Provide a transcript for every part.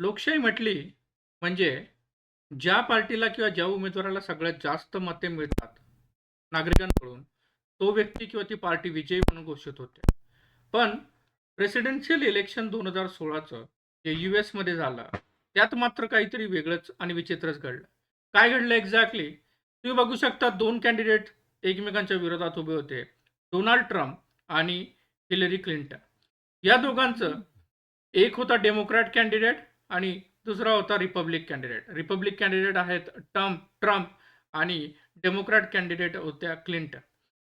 लोकशाही म्हटली म्हणजे ज्या पार्टीला किंवा ज्या उमेदवाराला सगळ्यात जास्त मते मिळतात नागरिकांकडून, तो व्यक्ती किंवा ती पार्टी विजयी म्हणून घोषित होते. पण प्रेसिडेन्शियल इलेक्शन 2016चं जे यूएसमध्ये झालं, त्यात मात्र काहीतरी वेगळंच आणि विचित्रच घडलं. काय घडलं एक्झॅक्टली? तुम्ही बघू शकता 2 कॅन्डिडेट एकमेकांच्या विरोधात उभे होते. डोनाल्ड ट्रम्प आणि हिलरी क्लिंटन. या दोघांचं एक होता डेमोक्रॅट कॅन्डिडेट आणि दुसरा होता रिपब्लिक कॅन्डिडेट. रिपब्लिक कॅन्डिडेट आहेत ट्रम्प ट्रम्प आणि डेमोक्रॅट कॅन्डिडेट होत्या क्लिंटन.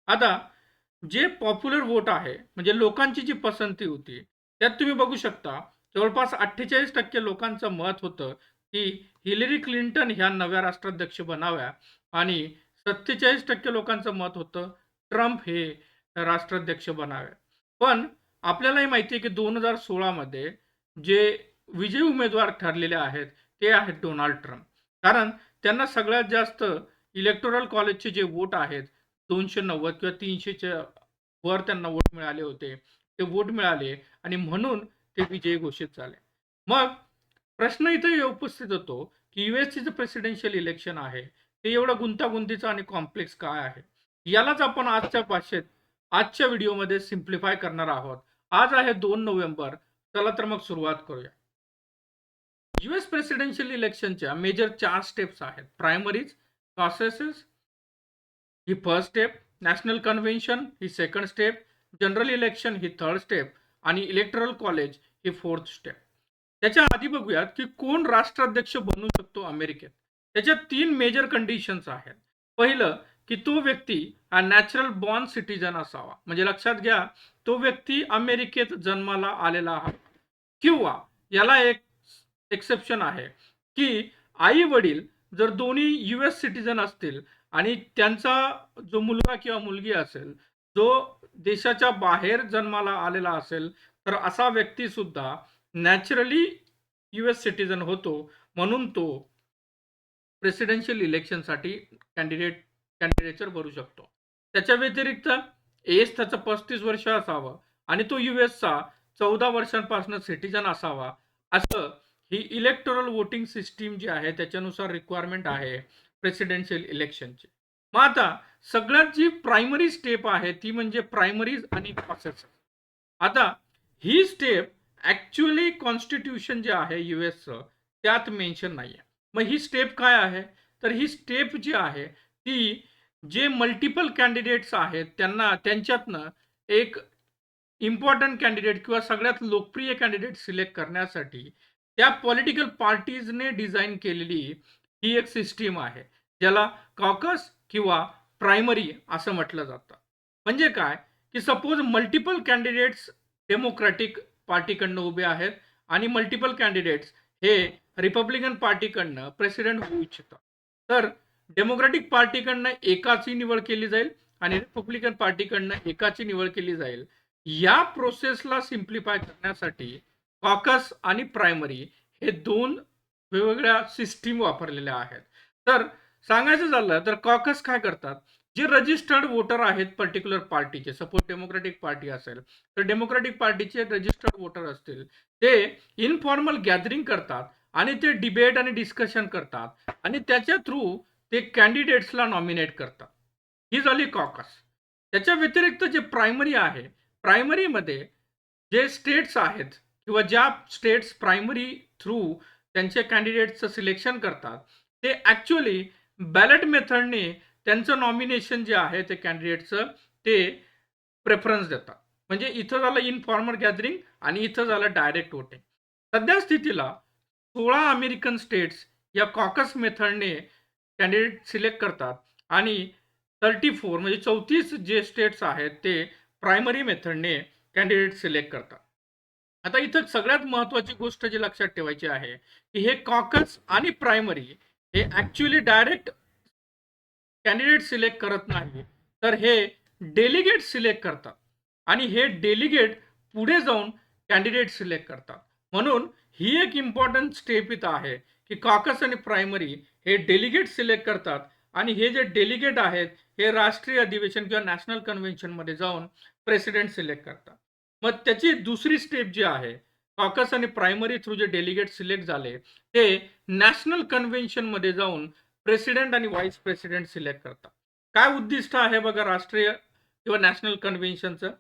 आता जे पॉप्युलर वोट आहे म्हणजे लोकांची जी पसंती होती, त्यात तुम्ही बघू शकता जवळपास 48% लोकांचं मत होतं की हिलरी क्लिंटन ह्या नव्या राष्ट्राध्यक्ष बनाव्या आणि 47% लोकांचं मत होतं ट्रम्प हे राष्ट्राध्यक्ष बनावे. पण आपल्यालाही माहिती आहे की 2016 मध्ये जे विजयी उमेदवार ठरलेले आहेत ते आहेत डोनाल्ड ट्रम्प. कारण त्यांना सगळ्यात जास्त इलेक्टोरल कॉलेजचे जे वोट आहेत 290 किंवा 300च्या वर त्यांना वोट मिळाले होते. ते वोट मिळाले आणि म्हणून ते विजयी घोषित झाले. मग प्रश्न इथे उपस्थित होतो की यूएसचे जे प्रेसिडेन्शियल इलेक्शन आहे ते एवढं गुंतागुंतीचं आणि कॉम्प्लेक्स काय आहे? यालाच आपण आजच्या भाषेत आजच्या व्हिडिओमध्ये सिम्प्लिफाय करणार आहोत. आज आहे 2 नोव्हेंबर. चला तर मग सुरुवात करूया. यूएस प्रेसिडेन्शियल इलेक्शनच्या मेजर 4 स्टेप्स आहेत. प्रायमरीज, कॉसेसेस ही फर्स्ट स्टेप, नॅशनल कन्व्हेन्शन ही सेकंड स्टेप, जनरल इलेक्शन ही थर्ड स्टेप आणि इलेक्टरल कॉलेज ही फोर्थ स्टेप. त्याच्या आधी बघूयात की कोण राष्ट्राध्यक्ष बनू शकतो अमेरिकेत. त्याच्यात 3 मेजर कंडिशन्स आहेत. पहिलं की तो व्यक्ती हा नॅचरल बॉर्न सिटीजन असावा. म्हणजे लक्षात घ्या, तो व्यक्ती अमेरिकेत जन्माला आलेला हवा. किंवा याला एक एक्सेप्शन आहे की आई वडील जर दोन्ही यूएस सिटीजन असतील आणि त्यांचा जो मुलगा किंवा मुलगी असेल जो देशाच्या बाहेर जन्माला आलेला असेल तर असा व्यक्ती सुद्धा नॅचरली यूएस सिटीजन होतो. म्हणून तो प्रेसिडेन्शियल इलेक्शनसाठी कॅन्डिडेचर भरू शकतो. त्याच्या व्यतिरिक्त एज त्याचं 35 वर्ष असावं आणि तो यूएसचा 14 वर्षांपासून सिटीजन असावा. असं ही इलेक्टोरल वोटिंग सिस्टीम जी आहे त्याच्यानुसार रिक्वायरमेंट आहे प्रेसिडेन्शियल इलेक्शनची. मग आता सगळ्यात जी प्रायमरी स्टेप आहे ती म्हणजे प्रायमरीज आणि कॉसेस. आता ही स्टेप ऍक्च्युअली कॉन्स्टिट्यूशन जे आहे यूएसचं त्यात मेन्शन नाहीये. मग ही स्टेप काय आहे? तर ही स्टेप जी आहे ती जे मल्टिपल कॅन्डिडेट्स आहेत त्यांना त्यांच्यातनं एक इम्पॉर्टंट कॅन्डिडेट किंवा सगळ्यात लोकप्रिय कॅन्डिडेट सिलेक्ट करण्यासाठी त्या पॉलिटिकल पार्टीजने डिझाईन केलेली ही एक सिस्टीम आहे. ज्याला कॉकस किंवा प्रायमरी असं म्हटलं जातं. म्हणजे काय की सपोज मल्टिपल कॅन्डिडेट्स डेमोक्रॅटिक पार्टीकडनं उभे आहेत आणि मल्टिपल कॅन्डिडेट्स हे रिपब्लिकन पार्टीकडनं प्रेसिडेंट होऊ इच्छितात. तर डेमोक्रॅटिक पार्टीकडनं एकाची निवड केली जाईल आणि रिपब्लिकन पार्टीकडनं एकाची निवड केली जाईल. या प्रोसेसला सिम्प्लिफाय करण्यासाठी कॉकस आणि प्रायमरी हे 2 वेगवेगळ्या सिस्टीम वापरलेल्या आहेत. तर सांगायचं झालं तर कॉकस काय करतात? जे रजिस्टर्ड वोटर आहेत पर्टिक्युलर पार्टीचे, सपोज डेमोक्रॅटिक पार्टी असेल तर डेमोक्रॅटिक पार्टीचे रजिस्टर्ड वोटर असतील, ते इनफॉर्मल गॅदरिंग करतात आणि ते डिबेट आणि डिस्कशन करतात आणि त्याच्या थ्रू ते कॅन्डिडेट्सला नॉमिनेट करतात. ही झाली कॉकस. त्याच्या व्यतिरिक्त जे प्रायमरी आहे, प्रायमरीमध्ये जे स्टेट्स आहेत किंवा ज्या स्टेट्स प्रायमरी थ्रू त्यांच्या कॅन्डिडेटचं सिलेक्शन करतात ते ॲक्च्युअली बॅलेट मेथडने त्यांचं नॉमिनेशन जे आहे ते कॅन्डिडेटचं ते प्रेफरन्स देतात. म्हणजे इथं झालं इनफॉर्मल गॅदरिंग आणि इथं झालं डायरेक्ट वोटिंग. सध्या स्थितीला 16 अमेरिकन स्टेट्स या कॉकस मेथडने कॅन्डिडेट सिलेक्ट करतात आणि 34 म्हणजे 34 जे स्टेट्स आहेत ते प्रायमरी मेथडने कॅन्डिडेट सिलेक्ट करतात. आता इथं सगळ्यात महत्त्वाची गोष्ट जी लक्षात ठेवायची आहे की हे कॉकस आणि प्रायमरी हे ॲक्च्युअली डायरेक्ट कॅन्डिडेट सिलेक्ट करत नाही, तर हे डेलिगेट सिलेक्ट करतात आणि हे डेलिगेट पुढे जाऊन कॅन्डिडेट सिलेक्ट करतात. म्हणून ही एक इम्पॉर्टंट स्टेप इथं आहे की कॉकस आणि प्रायमरी हे डेलिगेट सिलेक्ट करतात आणि हे जे डेलिगेट आहेत हे राष्ट्रीय अधिवेशन किंवा नॅशनल कन्व्हेन्शनमध्ये जाऊन प्रेसिडेंट सिलेक्ट करतात. मग त्याची दुसरी स्टेप जी आहे कॉकस आणि प्रायमरी थ्रू जे डेलिगेट सिलेक्ट झाले, ते नॅशनल कन्व्हेन्शनमध्ये जाऊन प्रेसिडेंट आणि व्हाईस प्रेसिडेंट सिलेक्ट करतात. काय उद्दिष्ट आहे बघा राष्ट्रीय किंवा नॅशनल कन्व्हेन्शनचं?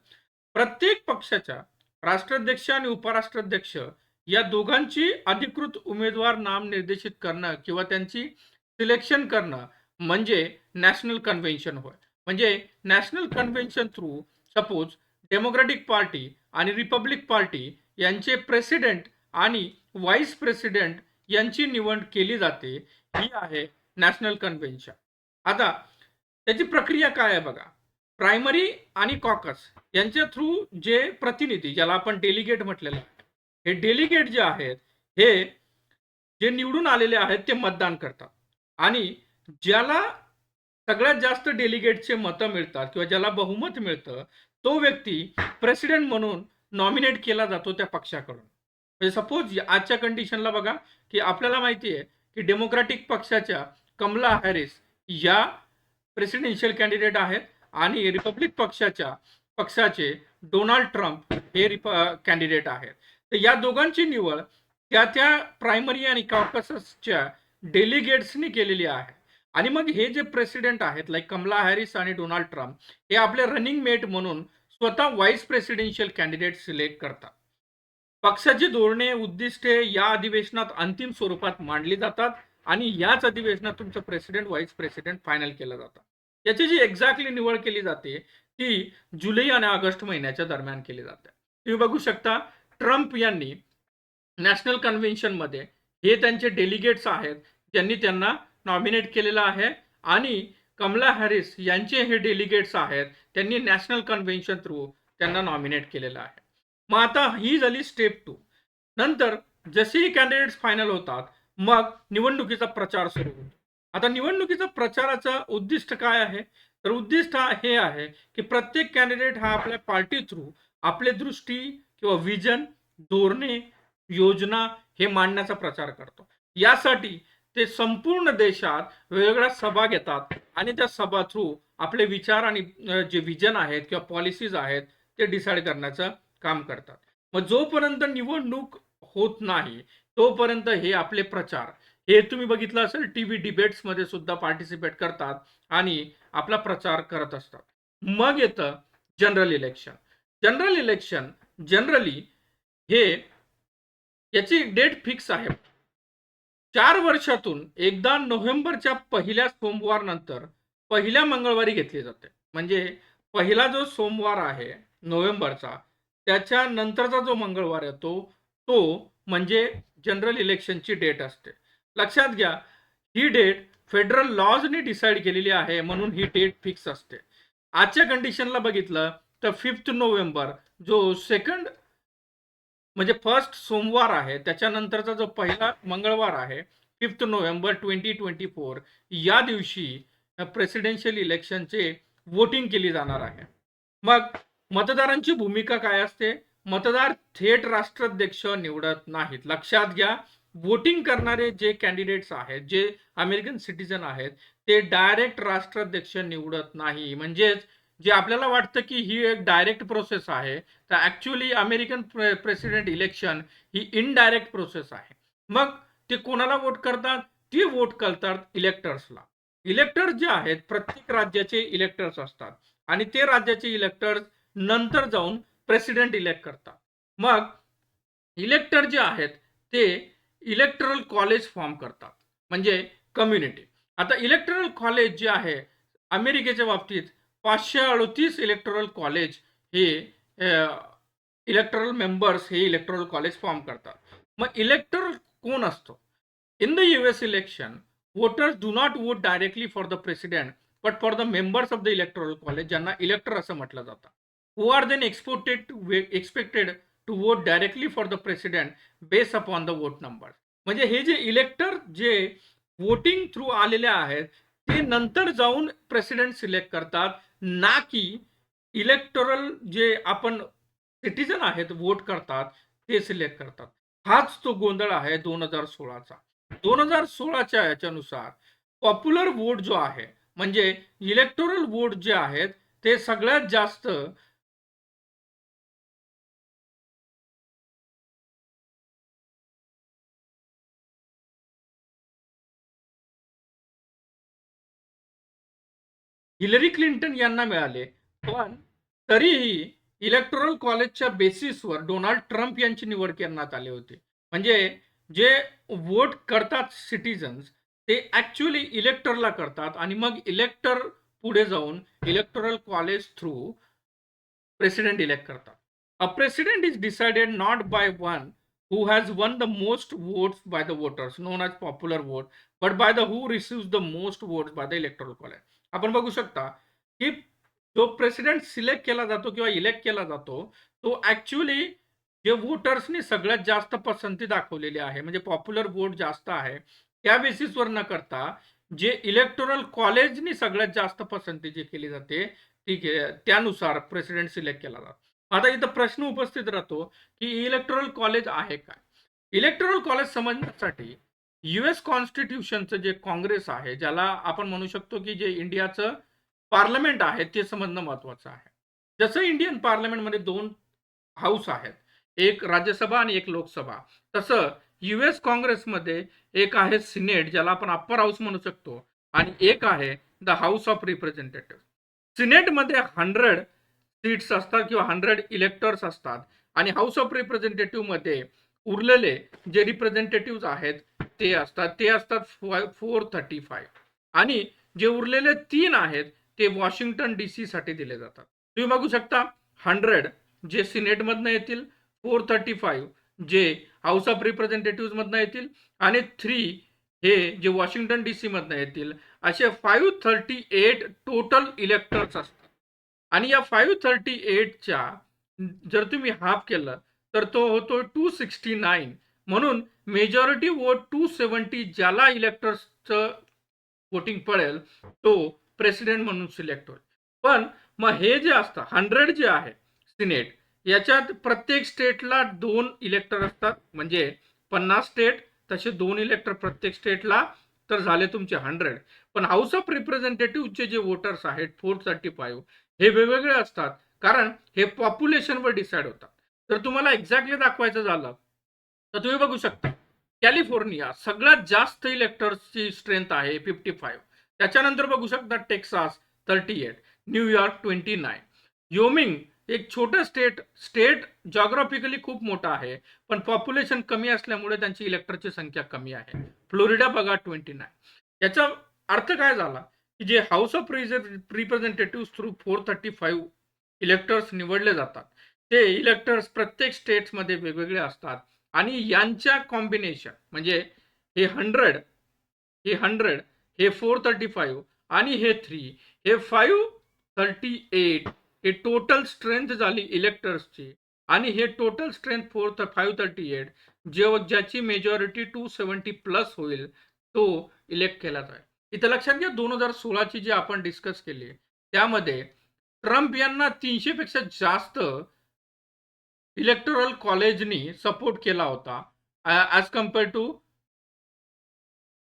प्रत्येक पक्षाच्या राष्ट्राध्यक्ष आणि उपराष्ट्राध्यक्ष या दोघांची अधिकृत उमेदवार नामनिर्देशित करणं किंवा त्यांची सिलेक्शन करणं म्हणजे नॅशनल कन्व्हेन्शन होय. म्हणजे national convention through suppose democratic party आणि रिपब्लिक पार्टी यांचे प्रेसिडेंट आणि व्हाईस प्रेसिडेंट यांची निवड केली जाते. ही आहे नॅशनल कन्व्हेन्शन. आता त्याची प्रक्रिया काय आहे बघा. प्रायमरी आणि कॉकस यांच्या थ्रू जे प्रतिनिधी, ज्याला आपण डेलिगेट म्हटलेलं आहे, हे डेलिगेट जे आहेत, हे जे निवडून आलेले आहेत ते मतदान करतात आणि ज्याला सगळ्यात जास्त डेलिगेटचे मतं मिळतात किंवा ज्याला बहुमत मिळतं, तो व्यक्ती प्रेसिडेंट म्हणून नॉमिनेट केला जातो त्या पक्षाकडून. म्हणजे सपोज आजच्या कंडिशनला बघा, की आपल्याला माहिती आहे की डेमोक्रॅटिक पक्षाच्या कमला हॅरिस या प्रेसिडेन्शियल कॅन्डिडेट आहेत आणि रिपब्लिक पक्षाचे डोनाल्ड ट्रम्प हे कॅन्डिडेट आहेत. तर या दोघांची निवड त्या प्रायमरी आणि कॉकसच्या डेलिगेट्सनी केलेली आहे. आणि मग हे जे प्रेसिडेंट आहेत लाईक कमला हॅरिस आणि डोनाल्ड ट्रम्प, हे आपले रनिंग मेट म्हणून स्वतः व्हाईस प्रेसिडेन्शियल कॅन्डिडेट सिलेक्ट करतात. पक्षाची धोरणे, उद्दिष्टे या अधिवेशनात अंतिम स्वरूपात मांडली जातात आणि याच अधिवेशनात तुमचं प्रेसिडेंट, व्हाईस प्रेसिडेंट फायनल केलं जातं. याची जी एक्झॅक्टली निवड केली जाते ती जुलै आणि ऑगस्ट महिन्याच्या दरम्यान केली जाते. तुम्ही बघू शकता, ट्रम्प यांनी नॅशनल कन्व्हेन्शनमध्ये हे त्यांचे डेलिगेट्स आहेत, ज्यांनी त्यांना नॉमिनेट केलेलं आहे आणि कमला हॅरिस यांचे हे डेलिगेट्स आहेत, त्यांनी नॅशनल कन्व्हेन्शन थ्रू त्यांना नॉमिनेट केलेलं आहे. मग आता ही झाली स्टेप 2. नंतर जसेही कॅन्डिडेट्स फायनल होतात, मग निवडणुकीचा प्रचार सुरू होतो. आता निवडणुकीचा प्रचाराचं उद्दिष्ट काय आहे? तर उद्दिष्ट हे आहे की प्रत्येक कॅन्डिडेट हा आपल्या पार्टी थ्रू आपले दृष्टी किंवा विजन, धोरणे, योजना हे मांडण्याचा प्रचार करतो. यासाठी ते संपूर्ण देशात वेगवेगळ्या सभा घेतात आणि त्या सभा थ्रू आपले विचार आणि जे विजन आहेत किंवा पॉलिसीज आहेत ते डिसाईड करण्याचं काम करतात. मग जोपर्यंत निवडणूक होत नाही तोपर्यंत हे आपले प्रचार, हे तुम्ही बघितलं असेल टीव्ही डिबेट्स मध्ये सुद्धा पार्टिसिपेट करतात आणि आपला प्रचार करत असतात. मग येतं general election. General election generally हे याची डेट फिक्स आहे. 4 वर्षातून एकदा नोव्हेंबरच्या पहिल्या सोमवार नंतर पहिल्या मंगळवारी घेतली जाते. म्हणजे पहिला जो सोमवार आहे नोव्हेंबरचा, त्याच्या नंतरचा जो मंगळवार येतो तो म्हणजे जनरल इलेक्शनची डेट असते. लक्षात घ्या, ही डेट फेडरल लॉजने डिसाईड केलेली आहे म्हणून ही डेट फिक्स असते. आजच्या कंडिशनला बघितलं तर 5 नोव्हेंबर जो सेकंड म्हणजे फर्स्ट सोमवार आहे, त्याच्यानंतरचा जो पहिला मंगळवार आहे 5 नोव्हेंबर 2024, या दिवशी प्रेसिडेन्शियल इलेक्शनचे वोटिंग केली जाणार आहे. मग मतदारांची भूमिका काय असते? मतदार थेट राष्ट्राध्यक्ष निवडत नाहीत. लक्षात घ्या, वोटिंग करणारे जे कॅन्डिडेट्स आहेत, जे अमेरिकन सिटीजन आहेत, ते डायरेक्ट राष्ट्राध्यक्ष निवडत नाही. म्हणजेच जे आपल्याला वाटतं की ही एक डायरेक्ट प्रोसेस आहे, तर ऍक्च्युअली अमेरिकन प्रेसिडेंट इलेक्शन ही इनडायरेक्ट प्रोसेस आहे. मग ते कोणाला वोट करतात? ते वोट करतात इलेक्टर्सला. इलेक्टर्स जे आहेत प्रत्येक राज्याचे इलेक्टर्स असतात आणि ते राज्याचे इलेक्टर्स नंतर जाऊन प्रेसिडेंट इलेक्ट करतात. मग इलेक्टर जे आहेत ते इलेक्टरल कॉलेज फॉर्म करतात, म्हणजे कम्युनिटी. आता इलेक्टरल कॉलेज जे आहे अमेरिकेच्या बाबतीत 538 इलेक्टोरल कॉलेज हे इलेक्टोरल मेंबर्स हे इलेक्टोरल कॉलेज फॉर्म करतात. मग इलेक्टर कोण असतो? In the US election, voters do not vote directly for the president but for the members of the electoral college, ज्यांना इलेक्टर असं म्हटलं जातं, who are then expected to vote directly for the president based upon the vote number. म्हणजे हे जे इलेक्टर जे voting through आलेले आहेत ते नंतर जाऊन प्रेसिडेंट सिलेक्ट करतात, ना की इलेक्टोरल जे आपण सिटीजन आहेत वोट करतात ते सिलेक्ट करतात. हाच तो गोंधळ आहे 2016चा. 2016च्या याच्यानुसार पॉप्युलर वोट जो आहे, म्हणजे इलेक्टोरल वोट जे आहेत ते सगळ्यात जास्त हिलरी क्लिंटन यांना मिळाले. पण तरीही इलेक्टोरल कॉलेजच्या बेसिसवर डोनाल्ड ट्रम्प यांची निवड करण्यात आली होती. म्हणजे जे वोट करतात सिटिझन्स, ते ॲक्चुअली इलेक्टरला करतात आणि मग इलेक्टर पुढे जाऊन electoral college through president elect करतात. A president is decided not by one who has won the most votes by the voters known as popular vote, but by the who receives the most votes by the electoral college. आपण बघू शकता की जो president select केला जातो किंवा elect केला जातो, तो ऍक्च्युअली जे वोटर्सनी सगळ्यात जास्त पसंती दाखवलेली आहे, म्हणजे पॉप्युलर वोट जास्त आहे, त्या बेसिसवर न करता जे इलेक्टोरल कॉलेजनी सगळ्यात जास्त पसंती जी केली जाते, ठीक आहे, त्यानुसार प्रेसिडेंट सिलेक्ट केला जातो. आता इथं प्रश्न उपस्थित राहतो की इलेक्टोरल कॉलेज आहे काय? इलेक्टोरल कॉलेज समजण्यासाठी US कॉन्स्टिट्यूशनचं जे काँग्रेस आहे, ज्याला आपण म्हणू शकतो की जे इंडियाचं पार्लमेंट आहे, ते समजणं महत्वाचं आहे. जसं इंडियन पार्लमेंटमध्ये 2 हाऊस आहेत. एक राज्यसभा आणि एक लोकसभा. तसं US काँग्रेसमध्ये एक आहे सिनेट, ज्याला आपण अप्पर हाऊस म्हणू शकतो, आणि एक आहे द हाऊस ऑफ रिप्रेझेंटेटिव्ह. सिनेटमध्ये 100 सीट्स असतात किंवा 100 इलेक्टर्स असतात आणि हाऊस ऑफ रिप्रेझेंटेटिव्ह मध्ये उरलेले जे रिप्रेझेंटेटिव्ह आहेत ते असतात 435, आणि जे उरलेले 3 आहेत ते वॉशिंग्टन DC साठी दिले जातात. तुम्ही बघू शकता 100 जे सिनेट मधनं येतील, 435 जे हाऊस ऑफ रिप्रेझेंटेटिव्ह मधनं येतील, आणि 3 हे जे वॉशिंग्टन DC मधनं येतील. असे 538 टोटल इलेक्टर्स असतात. आणि या 538च्या जर तुम्ही हाफ केलं तर तो होतो 269. म्हणून मेजॉरिटी वोट 270 ज्याला इलेक्टर्सचं वोटिंग पडेल तो प्रेसिडेंट म्हणून सिलेक्ट होईल. पण मग हे जे असतं 100 जे आहे सिनेट, याच्यात प्रत्येक स्टेटला 2 इलेक्टर असतात, म्हणजे 50 स्टेट तसे 2 इलेक्टर प्रत्येक स्टेटला, तर झाले तुमचे 100. पण हाऊस ऑफ रिप्रेझेंटेटिव्हचे जे वोटर्स आहेत 435, हे वेगवेगळे असतात, कारण हे पॉप्युलेशनवर डिसाइड होतात. तर तुम्हाला एक्झॅक्टली दाखवायचं झालं तर तुम्ही बघू शकता कॅलिफोर्निया सगळ्यात जास्त इलेक्टर्सची स्ट्रेंथ आहे 55. त्याच्यानंतर बघू शकता टेक्सास 38, न्यूयॉर्क 29, योमिंग एक छोटं स्टेट जॉग्राफिकली खूप मोठा आहे, पण पॉप्युलेशन कमी असल्यामुळे त्यांची इलेक्टरची संख्या कमी आहे. फ्लोरिडा बघा 29. याचा अर्थ काय झाला की जे house of representative through 435 electors निवडले जातात, ते इलेक्टर्स प्रत्येक स्टेट्समध्ये वेगवेगळे असतात, आणि यांच्या कॉम्बिनेशन म्हणजे हे 100 हे 435 आणि हे 3 हे 538, हे टोटल स्ट्रेंथ झाली इलेक्टर्सची. आणि हे टोटल स्ट्रेंथ 538 ज्याची मेजॉरिटी 270 प्लस होईल तो इलेक्ट केला जाईल. इथं लक्षात घ्या 2016ची जी आपण डिस्कस केली त्यामध्ये ट्रम्प यांना 300 पेक्षा जास्त इलेक्टोरल कॉलेजनी सपोर्ट केला होता as compare to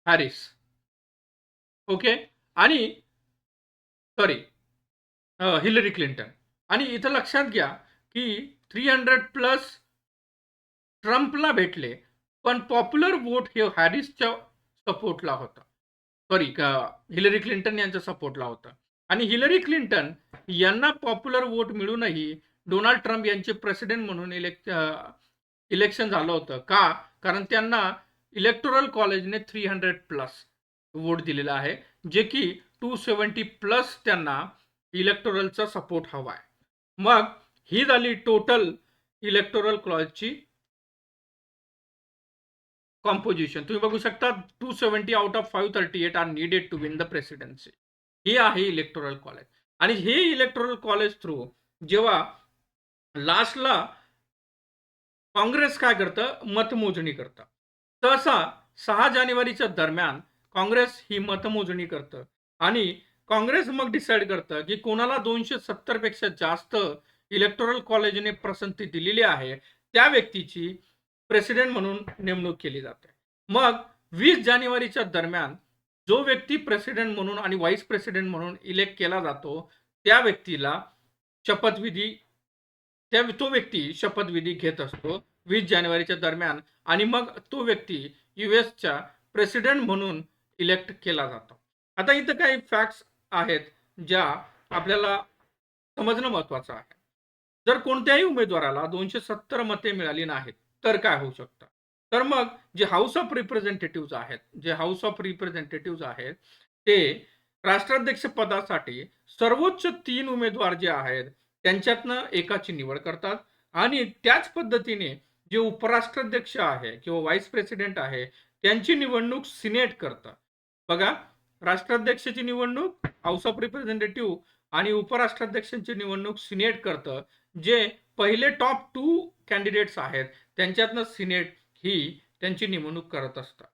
Harris. Okay. आणि सॉरी हिलरी क्लिंटन. आणि इथं लक्षात घ्या की 300 प्लस ट्रम्पला भेटले, पण पॉप्युलर वोट हे हॅरिसच्या सपोर्टला होता. सॉरी हिलरी क्लिंटन यांच्या सपोर्टला होता. आणि हिलरी क्लिंटन यांना पॉप्युलर वोट मिळूनही डोनाल्ड ट्रम्प यांचे प्रेसिडेंट म्हणून इलेक्शन झालं होतं. का? कारण त्यांना इलेक्टोरल कॉलेजने 300 प्लस वोट दिलेला आहे, जे की 270 प्लस त्यांना इलेक्टोरलचा सपोर्ट हवा आहे. मग ही झाली टोटल इलेक्टोरल कॉलेजची कॉम्पोजिशन. तुम्ही बघू शकता 270 out of 538 are needed to win the presidency. हे आहे इलेक्टोरल कॉलेज. आणि हे इलेक्टोरल कॉलेज थ्रू जेव्हा लास्टला काँग्रेस काय करतं, मतमोजणी करतं. सहसा 6 जानेवारीच्या दरम्यान काँग्रेस ही मतमोजणी करतं आणि काँग्रेस मग डिसाईड करतं की कोणाला 270 पेक्षा जास्त इलेक्टोरल कॉलेजने पसंती दिलेली आहे त्या व्यक्तीची प्रेसिडेंट म्हणून नेमणूक केली जाते. मग 20 जानेवारीच्या दरम्यान जो व्यक्ती प्रेसिडेंट म्हणून आणि व्हाईस प्रेसिडेंट म्हणून इलेक्ट केला जातो त्या व्यक्तीला शपथविधी तो व्यक्ती शपथविधी घेत असतो 20 जानेवारीच्या दरम्यान, आणि मग तो व्यक्ती युएसच्या प्रेसिडेंट म्हणून इलेक्ट केला जातो. आता इथं काही फॅक्ट्स आहेत ज्या आपल्याला समजणं महत्वाचं आहे. जर कोणत्याही उमेदवाराला 270 मते मिळाली नाहीत, तर काय होऊ शकतं? तर मग जे हाऊस ऑफ रिप्रेझेंटेटिव्हज आहेत, ते राष्ट्राध्यक्ष पदासाठी सर्वोच्च 3 उमेदवार जे आहेत, त्यांच्यातनं एकाची निवड करतात आणि त्याच पद्धतीने जे उपराष्ट्राध्यक्ष आहे किंवा व्हाईस प्रेसिडेंट आहे, त्यांची निवडणूक सिनेट करतं. बघा, राष्ट्राध्यक्षाची निवडणूक हाऊस ऑफ रिप्रेझेंटेटिव्ह आणि उपराष्ट्राध्यक्षांची निवडणूक सिनेट करतं. जे पहिले टॉप 2 कॅन्डिडेट्स आहेत, त्यांच्यातनं सिनेट ही त्यांची निवडणूक करत असतं.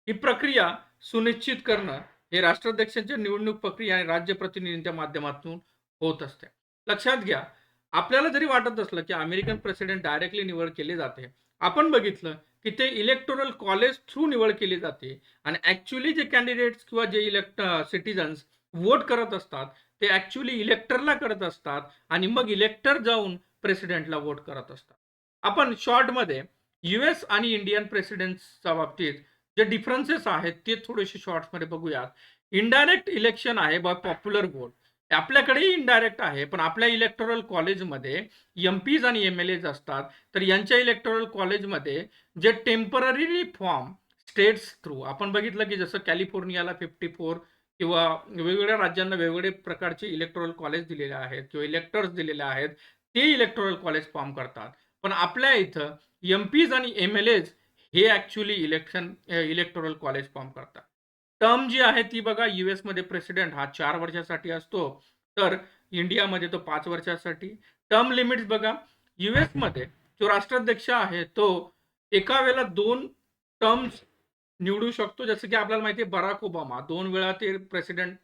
ही प्रक्रिया सुनिश्चित करणं हे राष्ट्राध्यक्षांच्या निवडणूक प्रक्रिया आणि राज्य प्रतिनिधींच्या माध्यमातून होत असते. लक्षात घ्या, आपल्याला जरी वाटत असलं की अमेरिकन प्रेसिडेंट डायरेक्टली निवड केली जाते, आपण बघितलं की ते इलेक्टोरल कॉलेज थ्रू निवड केली जाते आणि ॲक्चुअली जे कॅन्डिडेट्स किंवा जे सिटिझन्स वोट करत असतात, ते ॲक्चुअली इलेक्टरला करत असतात आणि मग इलेक्टर जाऊन प्रेसिडेंटला वोट करत असतात. आपण शॉर्टमध्ये यूएस आणि इंडियन प्रेसिडेंट्सच्या बाबतीत जे डिफरन्सेस आहेत ते थोडेसे शॉर्ट्समध्ये बघूयात. इनडायरेक्ट इलेक्शन आहे बाय पॉप्युलर वोट. आपल्याकडेही इनडायरेक्ट आहे, पण आपल्या इलेक्टोरल कॉलेजमध्ये एमपीज आणि एमएलएज असतात. तर यांच्या इलेक्टोरल कॉलेजमध्ये जे टेम्पररी फॉर्म स्टेट्स थ्रू आपण बघितलं की जसं कॅलिफोर्नियाला 54 किंवा वेगवेगळ्या राज्यांना वेगवेगळे प्रकारचे इलेक्टोरल कॉलेज दिलेले आहेत किंवा इलेक्टर्स दिलेले आहेत. ते इलेक्टोरल कॉलेज फॉर्म करतात. पण आपल्या इथं एमपीज आणि एमएलएज हे ॲक्चुअली इलेक्टोरल कॉलेज फॉर्म करतात. टर्म जी आहे ती बघा, यूएसमध्ये प्रेसिडेंट हा 4 वर्षासाठी असतो, तर इंडियामध्ये तो 5 वर्षासाठी. टर्म लिमिट्स बघा, यूएसमध्ये जो राष्ट्राध्यक्ष आहे तो एका वेळेला 2 टर्म्स निवडू शकतो. जसं की आपल्याला माहिती आहे बराक ओबामा 2 वेळा ते प्रेसिडेंट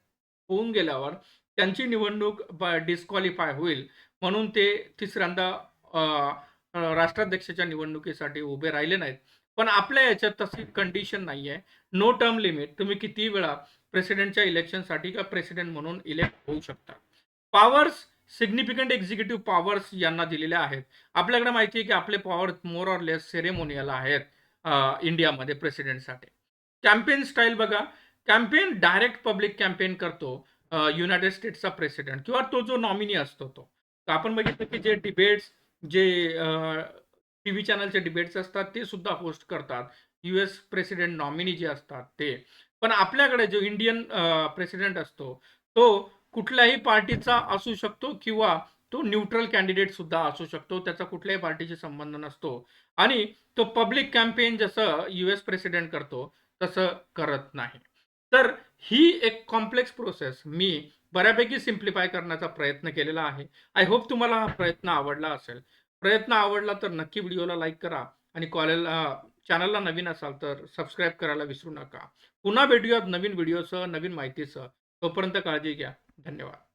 होऊन गेल्यावर त्यांची निवडणूक डिस्क्वालिफाय होईल. म्हणून ते तिसऱ्यांदा अ, अ, राष्ट्राध्यक्षाच्या निवडणुकीसाठी उभे राहिले नाहीत. पण आपल्या याच्यात तशी कंडिशन नाहीये. No term limit. तुम्ही कितीही वेळा प्रेसिडेंटच्या इलेक्शनसाठी किंवा प्रेसिडेंट म्हणून इलेक्ट होऊ शकता. पॉवर्स, सिग्निफिकंट एक्झिक्युटिव्ह पॉवर्स यांना दिलेल्या आहेत. आपल्याकडे माहिती आहे की आपले power more or less ceremonial आहेत इंडियामध्ये प्रेसिडेंटसाठी. कॅम्पेन स्टाईल बघा, कॅम्पेन डायरेक्ट पब्लिक कॅम्पेन करतो युनायटेड स्टेट्सचा प्रेसिडेंट किंवा तो जो नॉमिनी असतो तो. तर आपण बघितलं की जे डिबेट्स, जे टीव्ही चॅनलचे डिबेट्स असतात ते सुद्धा होस्ट करतात. यूएस प्रेसिडेंट नॉमिनी जे असतात ते. पण आपल्याकडे जो इंडियन प्रेसिडेंट असतो, तो कुठल्याही पार्टीचा असू शकतो किंवा तो न्यूट्रल कॅन्डिडेट सुद्धा असू शकतो. त्याचा कुठल्याही पार्टीशी संबंध नसतो आणि तो पब्लिक कॅम्पेन जसं यूएस प्रेसिडेंट करतो, तसं करत नाही. तर ही एक कॉम्प्लेक्स प्रोसेस मी बऱ्यापैकी सिम्प्लिफाय करण्याचा प्रयत्न केलेला आहे. आय होप तुम्हाला हा प्रयत्न आवडला असेल. प्रयत्न आवडला तर नक्की व्हिडिओला लाईक करा आणि चॅनलला नवीन असाल तर सबस्क्राईब करायला विसरू नका. पुन्हा भेटूयात नवीन व्हिडिओसह, नवीन माहितीसह. तोपर्यंत काळजी घ्या. धन्यवाद.